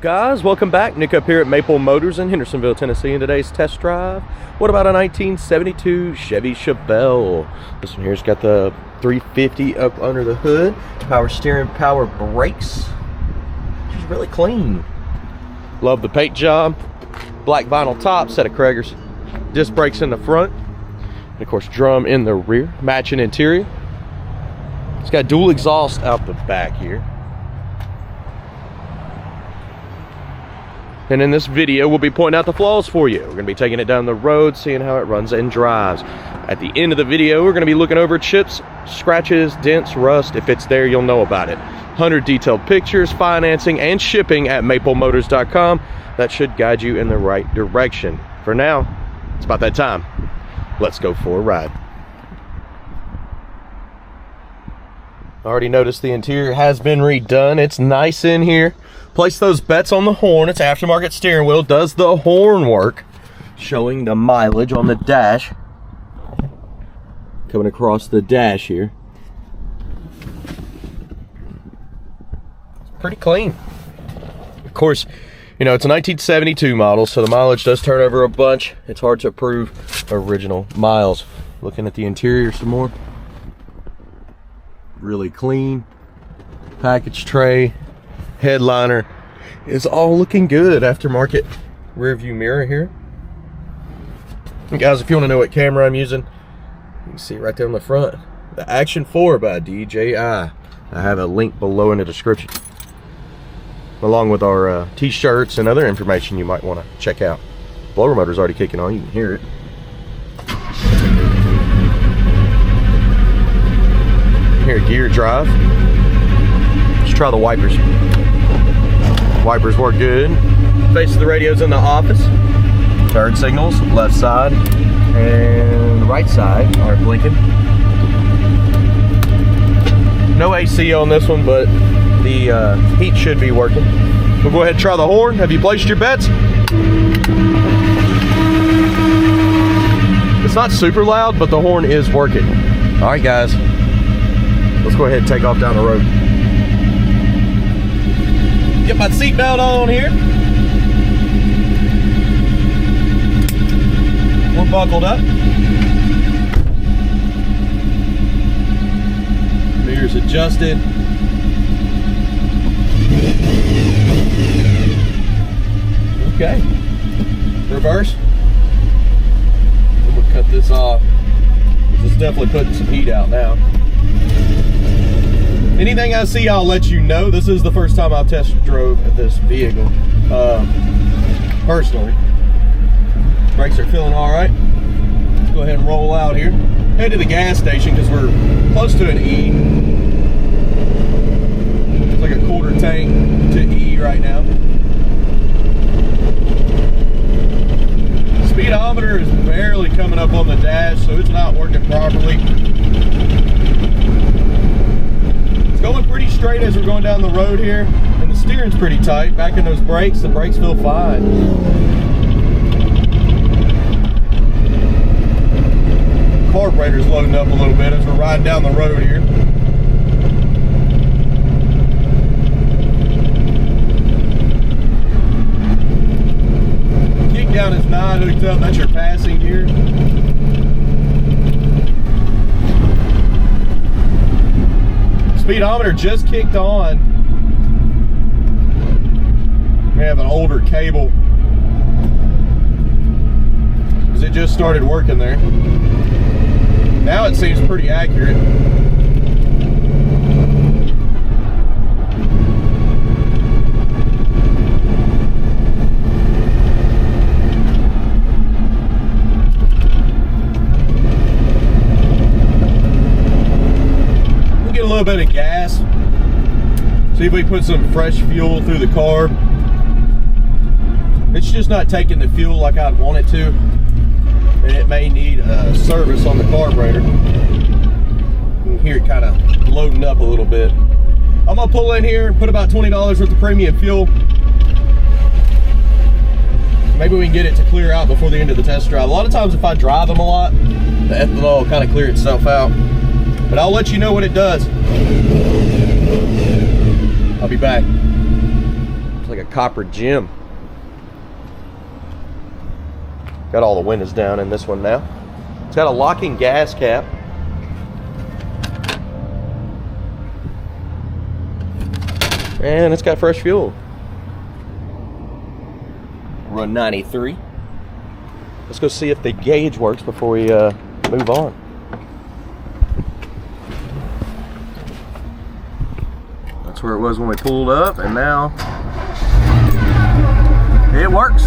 guys? Welcome back. Nick up here at Maple Motors in Hendersonville, Tennessee. In today's test drive, what about a 1972 Chevy Chevelle? This one here's got the 350 up under the hood, power steering, power brakes. She's really clean. Love the paint job. Black vinyl top, set of Krager's. Disc brakes in the front, and of course drum in the rear. Matching interior. It's got dual exhaust out the back here. And in this video, we'll be pointing out the flaws for you. We're going to be taking it down the road, seeing how it runs and drives. At the end of the video, we're going to be looking over chips, scratches, dents, rust. If it's there, you'll know about it. 100 detailed pictures, financing, and shipping at maplemotors.com. That should guide you in the right direction. For now, it's about that time. Let's go for a ride. Already noticed the interior has been redone. It's nice in here. Place those bets on the horn. It's aftermarket steering wheel. Does the horn work? Showing the mileage on the dash. Coming across the dash here. It's pretty clean. Of course, you know, it's a 1972 model, so the mileage does turn over a bunch. It's hard to prove original miles. Looking at the interior some more. Really clean. Package tray. Headliner is all looking good. Aftermarket rear view mirror here. And guys, if you want to know what camera I'm using, you can see it right there on the front. The Action 4 by DJI. I have a link below in the description, along with our t-shirts and other information you might want to check out. Blower motor's already kicking on. You can hear it. Here, gear drive. Let's try the wipers. Wipers work good. Face of the radio's in the office. Turn signals, left side and right side are blinking. No AC on this one, but the heat should be working. We'll go ahead and try the horn. Have you placed your bets? It's not super loud, but the horn is working. All right, guys. Let's go ahead and take off down the road. Get my seatbelt on here. We're buckled up. Mirrors adjusted. Okay. Reverse. We'll cut this off. This is definitely putting some heat out now. Anything I see, I'll let you know. This is the first time I've test drove this vehicle, personally. Brakes are feeling all right. Let's go ahead and roll out here. Head to the gas station because we're close to an E. It's like a quarter tank to E right now. Speedometer is barely coming up on the dash, so it's not working properly. Going pretty straight as we're going down the road here, and the steering's pretty tight. Back in those brakes, the brakes feel fine. Carburetor's loading up a little bit as we're riding down the road here. Kick down is not hooked up. That's your passing gear. Speedometer just kicked on. We have an older cable because it just started working there. Now it seems pretty accurate. A little bit of gas. See if we put some fresh fuel through the carb. It's just not taking the fuel like I'd want it to, and it may need a service on the carburetor. You can hear it kind of loading up a little bit. I'm gonna pull in here and put about $20 worth of premium fuel. Maybe we can get it to clear out before the end of the test drive. A lot of times if I drive them a lot, the ethanol will kind of clear itself out. But I'll let you know what it does. I'll be back. like a copper gem. Got all the windows down in this one now. It's got a locking gas cap. And it's got fresh fuel. Run 93. Let's go see if the gauge works before we move on. That's where it was when we pulled up, and now it works.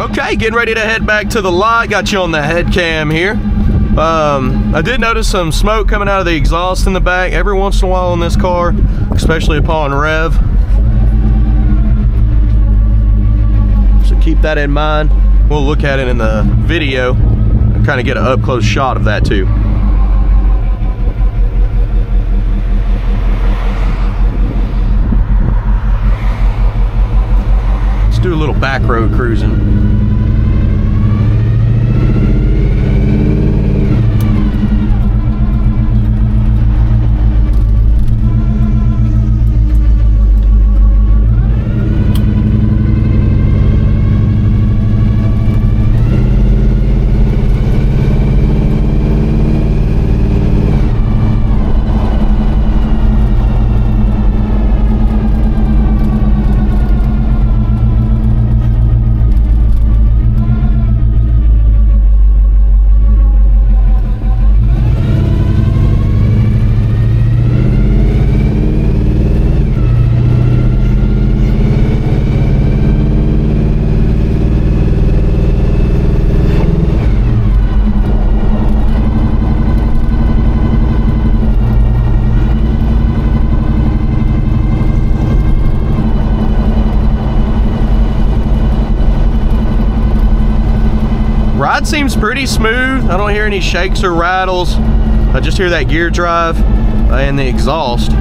Okay, getting ready to head back to the lot. Got you on the head cam here. I did notice some smoke coming out of the exhaust in the back every once in a while in this car, especially upon rev. So keep that in mind. We'll look at it in the video and kind of get an up-close shot of that too. Let's do a little back road cruising. seems pretty smooth. I don't hear any shakes or rattles. I just hear that gear drive and the exhaust.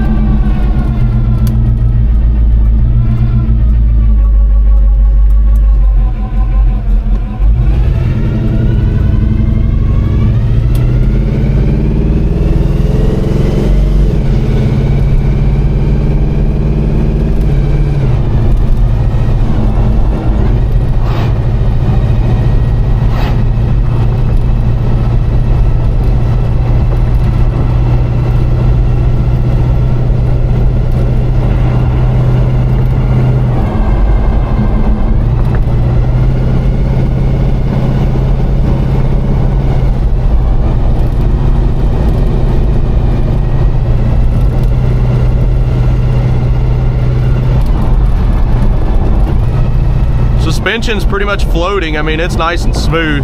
Suspension's pretty much floating. I mean, it's nice and smooth.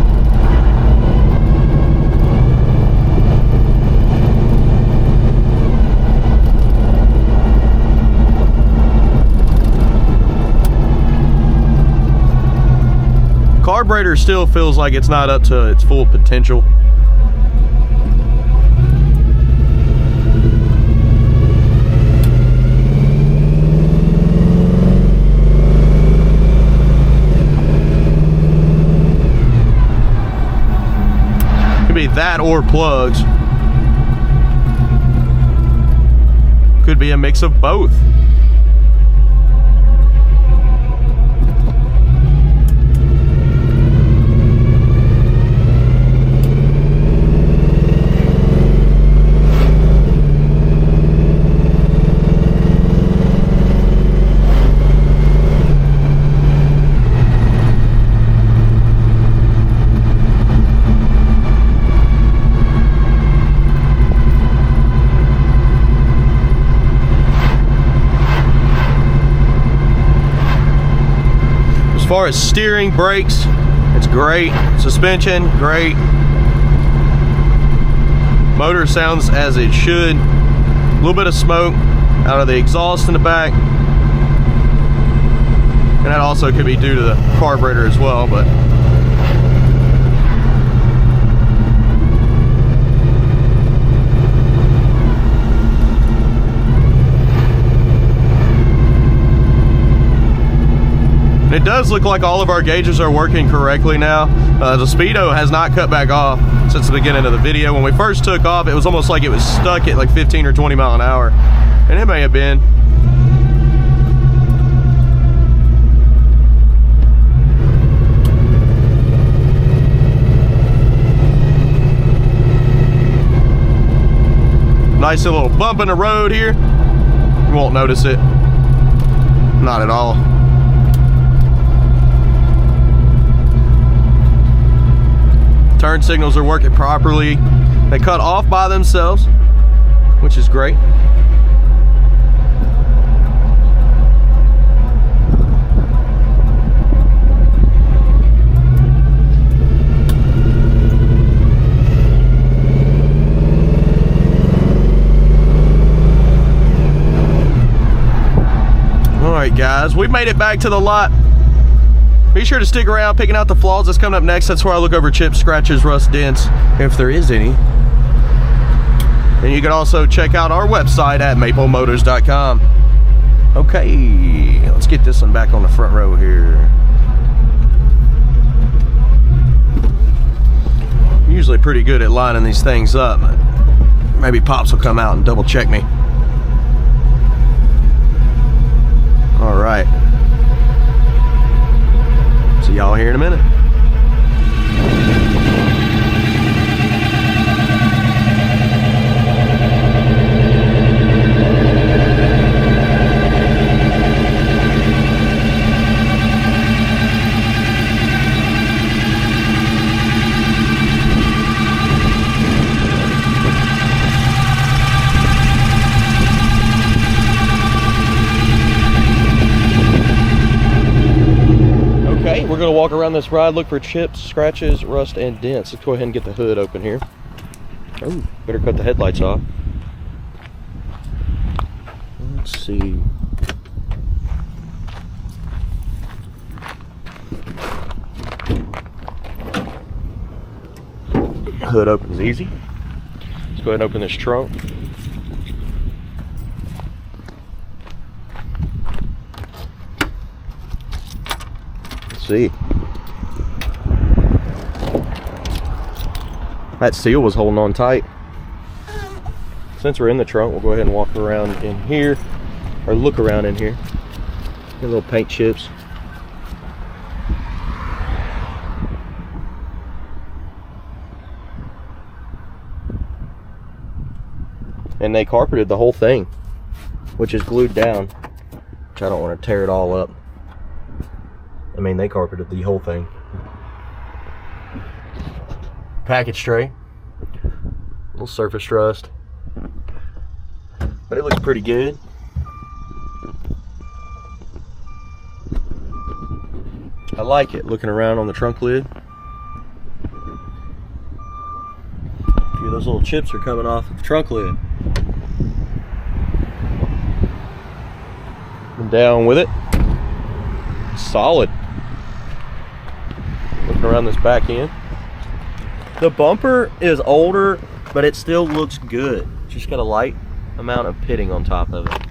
Carburetor still feels like it's not up to its full potential. Be that or plugs. Could be a mix of both. As far as steering, brakes, it's great. Suspension, great. Motor sounds as it should. A little bit of smoke out of the exhaust in the back. And that also could be due to the carburetor as well, but it does look like all of our gauges are working correctly now. The speedo has not cut back off since the beginning of the video. When we first took off, it was almost like it was stuck at like 15 or 20 mile an hour. And it may have been. Nice little bump in the road here. You won't notice it. Not at all. Turn signals are working properly. They cut off by themselves, which is great. All right, guys, we made it back to the lot. Be sure to stick around. Picking out the flaws that's coming up next. That's where I look over chips, scratches, rust, dents, if there is any. And you can also check out our website at maplemotors.com. Okay, let's get this one back on the front row here. I'm usually pretty good at lining these things up. Maybe Pops will come out and double check me. All right. See y'all here in a minute. We're going to walk around this ride, look for chips, scratches, rust, and dents. Let's go ahead and get the hood open here. Oh, better cut the headlights off. Let's see. Hood opens easy. Let's go ahead and open this trunk. Let's see. That seal was holding on tight. Since we're in the trunk, we'll go ahead and walk around in here, or look around in here. Get little paint chips. And they carpeted the whole thing, which is glued down, which I don't want to tear it all up. I mean, they carpeted the whole thing. Package tray, little surface rust, but it looks pretty good. I like it. Looking around on the trunk lid, a few of those little chips are coming off of the trunk lid. I'm down with it. Solid. Looking around this back end, the bumper is older, but it still looks good. Just got a light amount of pitting on top of it.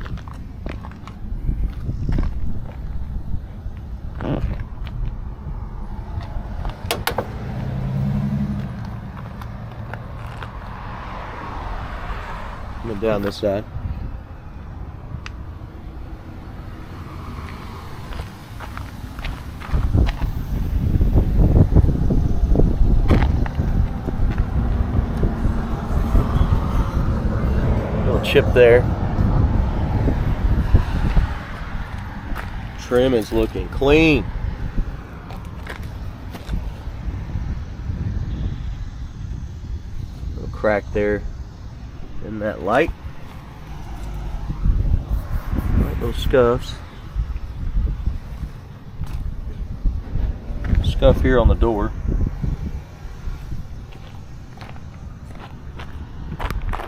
Coming down this side. Chip there. Trim is looking clean. Little crack there in that light. Right, those scuffs. Scuff here on the door.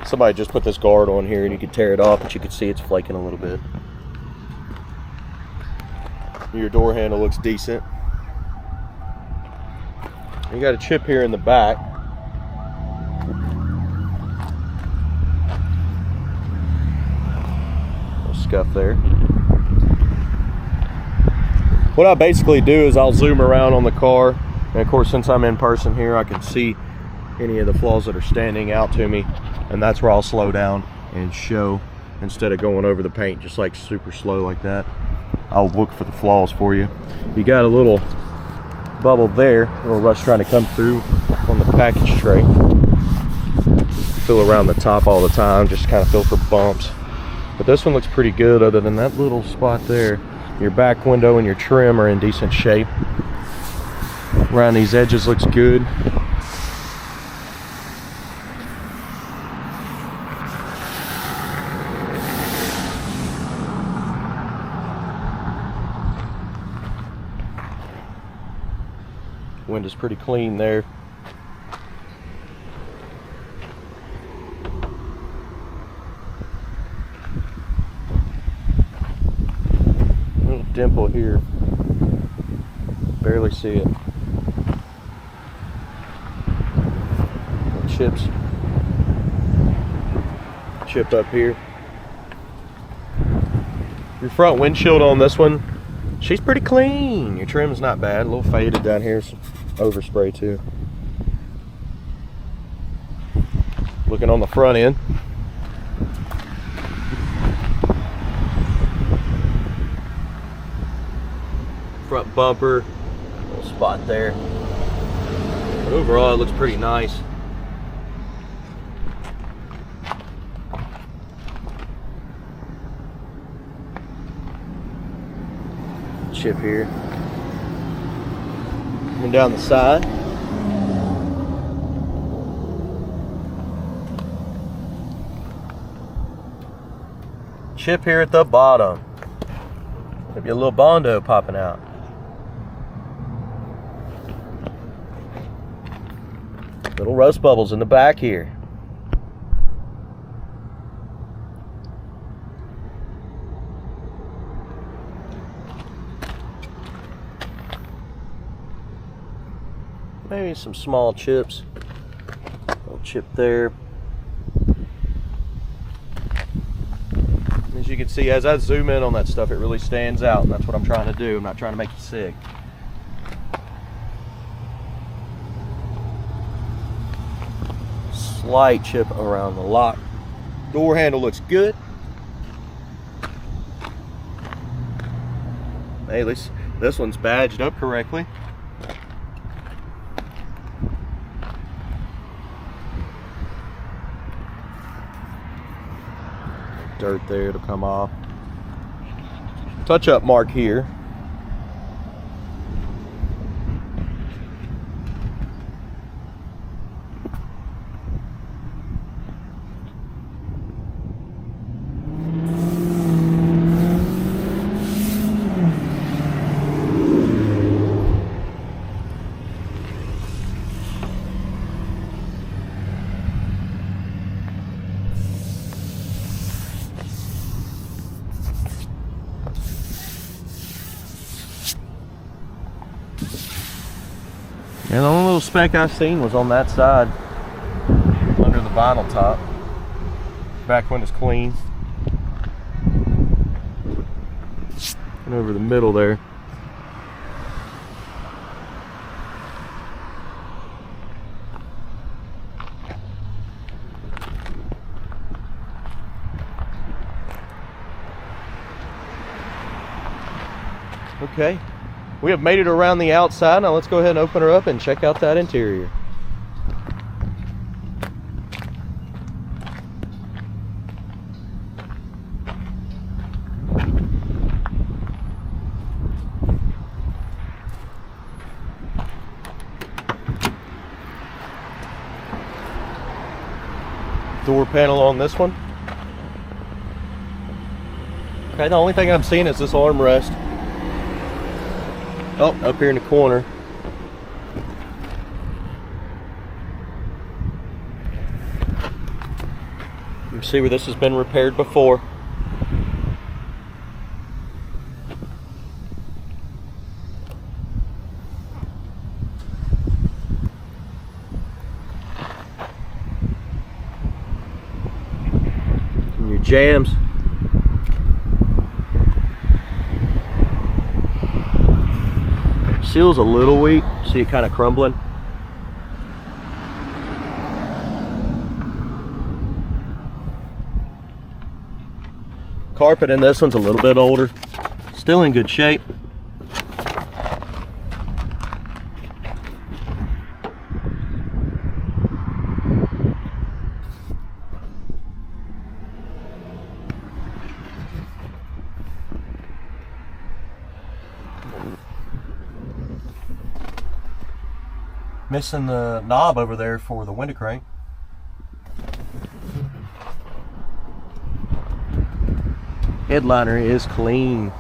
Somebody just put this guard on here and you could tear it off, but you could see it's flaking a little bit. Your door handle looks decent. You got a chip here in the back. Little scuff there. What I basically do is I'll zoom around on the car, and of course since I'm in person here I can see any of the flaws that are standing out to me, and that's where I'll slow down and show instead of going over the paint just like super slow like that. I'll look for the flaws for you. You got a little bubble there, a little rust trying to come through on the package tray. Feel around the top all the time, just kind of feel for bumps, but this one looks pretty good other than that little spot there. Your back window and your trim are in decent shape. Around these edges looks good. Window's pretty clean there. Little dimple here. Barely see it. Chips. Chip up here. Your front windshield on this one, she's pretty clean. Your trim's not bad. A little faded down here. Some overspray too. Looking on the front end. Front bumper. Little spot there. But overall it looks pretty nice. Chip here. Coming down the side. Chip here at the bottom. Maybe a little Bondo popping out. Little rust bubbles in the back here. Maybe some small chips chip there. As you can see, as I zoom in on that stuff, it really stands out, and that's what I'm trying to do. I'm not trying to make you sick. Slight chip around the lock. Door handle looks good. Hey, at least this one's badged up correctly. Dirt there to come off. Touch-up mark here. And the only little speck I seen was on that side, under the vinyl top. Back window's clean. And over the middle there. Okay. We have made it around the outside. Now let's go ahead and open her up and check out that interior. Door panel on this one. Okay, the only thing I'm seeing is this armrest. Oh, up here in the corner. You can see where this has been repaired before. And your jams. Seal's a little weak, see it kind of crumbling. Carpet in this one's a little bit older, still in good shape. Missing the knob over there for the window crank. Headliner is clean.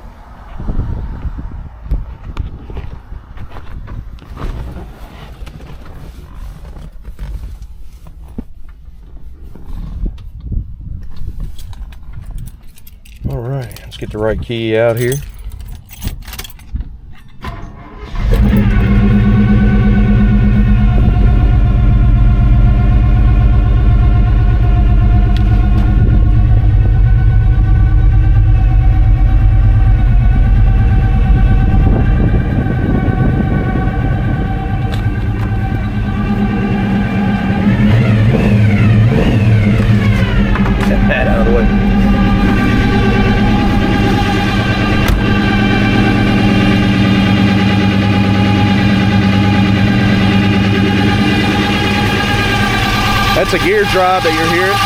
All right, let's get the right key out here. That out of the way. That's a gear drive that you're hearing.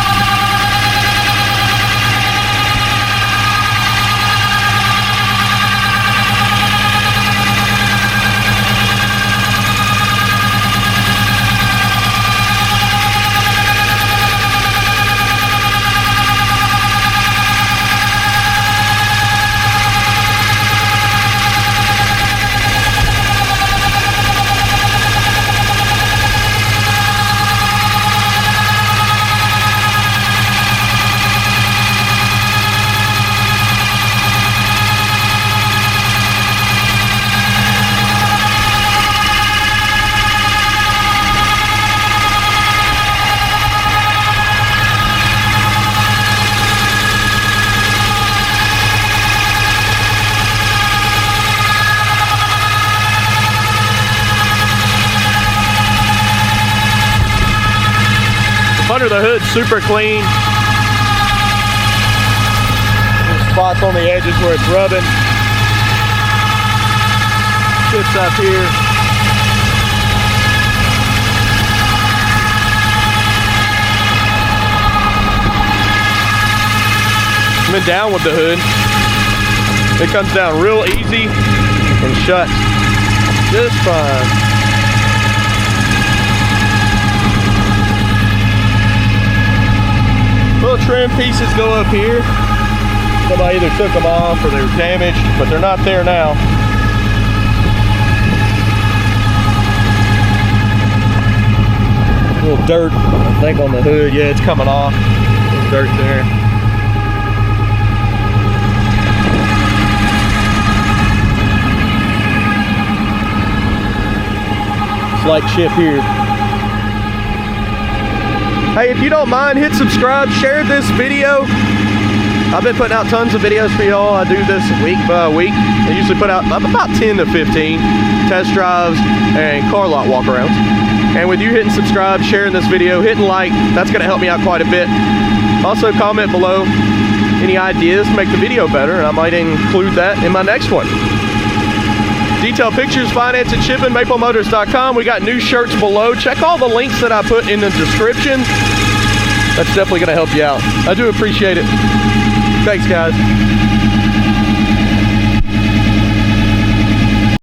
Under the hood, super clean. There's spots on the edges where it's rubbing. Chips up here. Coming down with the hood. It comes down real easy and shuts just fine. Little trim pieces go up here. Somebody either took them off or they were damaged, but they're not there now. A little dirt, I think, on the hood. Yeah, it's coming off. A little dirt there. Slight chip here. Hey, if you don't mind, hit subscribe, share this video. I've been putting out tons of videos for y'all. I do this week by week. I usually put out about 10 to 15 test drives and car lot walkarounds. And with you hitting subscribe, sharing this video, hitting like, that's gonna help me out quite a bit. Also comment below any ideas to make the video better, and I might include that in my next one. Detailed pictures, finance and shipping, maplemotors.com. We got new shirts below. Check all the links that I put in the description. That's definitely gonna help you out. I do appreciate it. Thanks, guys.